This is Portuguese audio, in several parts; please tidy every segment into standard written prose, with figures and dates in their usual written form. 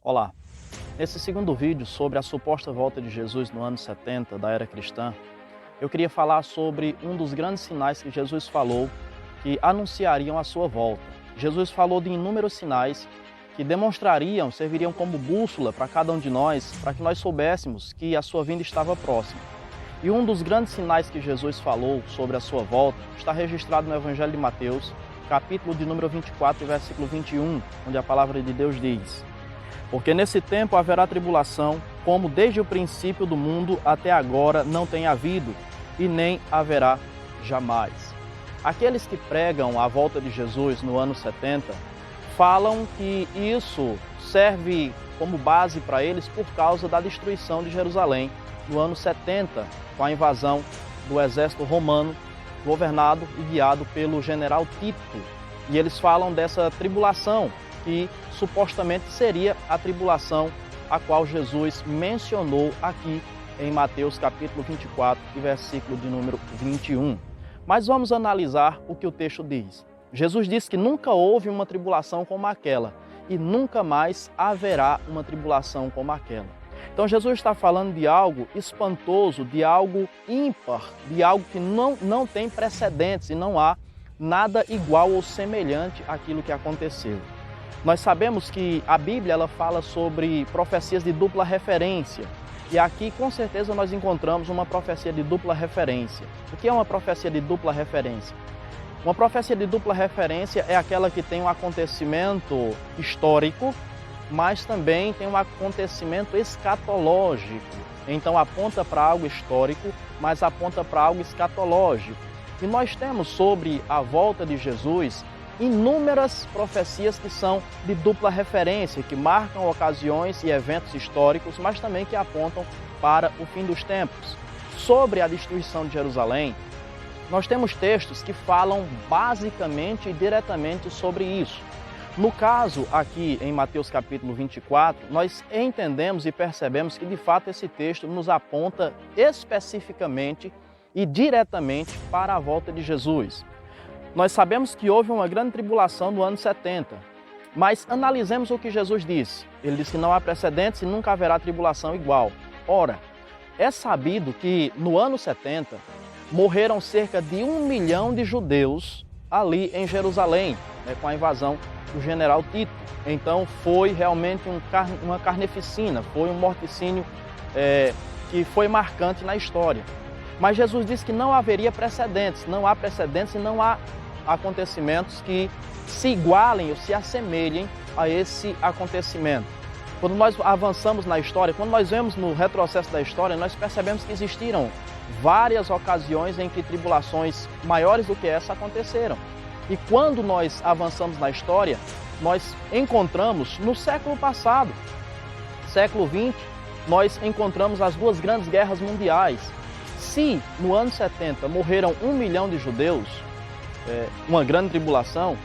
Olá, nesse segundo vídeo sobre a suposta volta de Jesus no ano 70 da era cristã, eu queria falar sobre um dos grandes sinais que Jesus falou que anunciariam a sua volta. Jesus falou de inúmeros sinais que demonstrariam, serviriam como bússola para cada um de nós, para que nós soubéssemos que a sua vinda estava próxima. E um dos grandes sinais que Jesus falou sobre a sua volta está registrado no Evangelho de Mateus, capítulo de número 24, versículo 21, onde a palavra de Deus diz: porque nesse tempo haverá tribulação, como desde o princípio do mundo até agora não tem havido, e nem haverá jamais. Aqueles que pregam a volta de Jesus no ano 70, falam que isso serve como base para eles por causa da destruição de Jerusalém no ano 70, com a invasão do exército romano, governado e guiado pelo general Tito. E eles falam dessa tribulação, que supostamente seria a tribulação a qual Jesus mencionou aqui em Mateus capítulo 24 e versículo de número 21. Mas vamos analisar o que o texto diz. Jesus disse que nunca houve uma tribulação como aquela e nunca mais haverá uma tribulação como aquela. Então Jesus está falando de algo espantoso, de algo ímpar, de algo que não tem precedentes e não há nada igual ou semelhante àquilo que aconteceu. Nós sabemos que a Bíblia ela fala sobre profecias de dupla referência. E aqui, com certeza, nós encontramos uma profecia de dupla referência. O que é uma profecia de dupla referência? Uma profecia de dupla referência é aquela que tem um acontecimento histórico, mas também tem um acontecimento escatológico. Então, aponta para algo histórico, mas aponta para algo escatológico. E nós temos sobre a volta de Jesus inúmeras profecias que são de dupla referência, que marcam ocasiões e eventos históricos, mas também que apontam para o fim dos tempos. Sobre a destruição de Jerusalém, nós temos textos que falam basicamente e diretamente sobre isso. No caso aqui em Mateus capítulo 24, nós entendemos e percebemos que de fato esse texto nos aponta especificamente e diretamente para a volta de Jesus. Nós sabemos que houve uma grande tribulação no ano 70, mas analisemos o que Jesus disse. Ele disse que não há precedentes e nunca haverá tribulação igual. Ora, é sabido que no ano 70 morreram cerca de 1 milhão de judeus ali em Jerusalém, com a invasão do general Tito. Então foi realmente uma carneficina, foi um morticínio que foi marcante na história. Mas Jesus disse que não haveria precedentes, não há precedentes e não há acontecimentos que se igualem ou se assemelhem a esse acontecimento. Quando nós avançamos na história, quando nós vemos no retrocesso da história, nós percebemos que existiram várias ocasiões em que tribulações maiores do que essa aconteceram. E quando nós avançamos na história, nós encontramos no século passado, século XX, nós encontramos as duas grandes guerras mundiais. Se no ano 70 morreram 1 milhão de judeus, uma grande tribulação,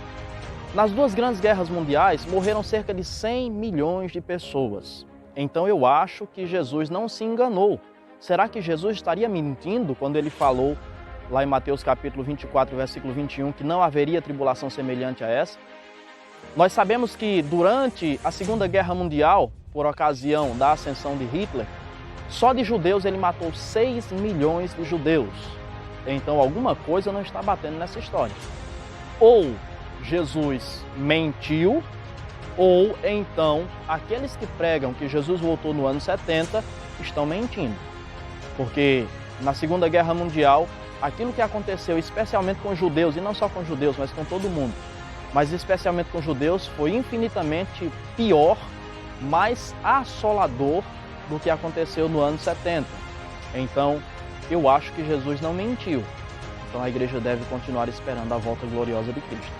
nas duas grandes guerras mundiais morreram cerca de 100 milhões de pessoas. Então eu acho que Jesus não se enganou. Será que Jesus estaria mentindo quando ele falou lá em Mateus capítulo 24, versículo 21, que não haveria tribulação semelhante a essa? Nós sabemos que durante a Segunda Guerra Mundial, por ocasião da ascensão de Hitler, só de judeus ele matou 6 milhões de judeus. Então alguma coisa não está batendo nessa história. Ou Jesus mentiu, ou então aqueles que pregam que Jesus voltou no ano 70 estão mentindo. Porque na Segunda Guerra Mundial, aquilo que aconteceu especialmente com os judeus, e não só com os judeus, mas com todo mundo, mas especialmente com os judeus, foi infinitamente pior, mais assolador do que aconteceu no ano 70. Então, eu acho que Jesus não mentiu. Então a igreja deve continuar esperando a volta gloriosa de Cristo.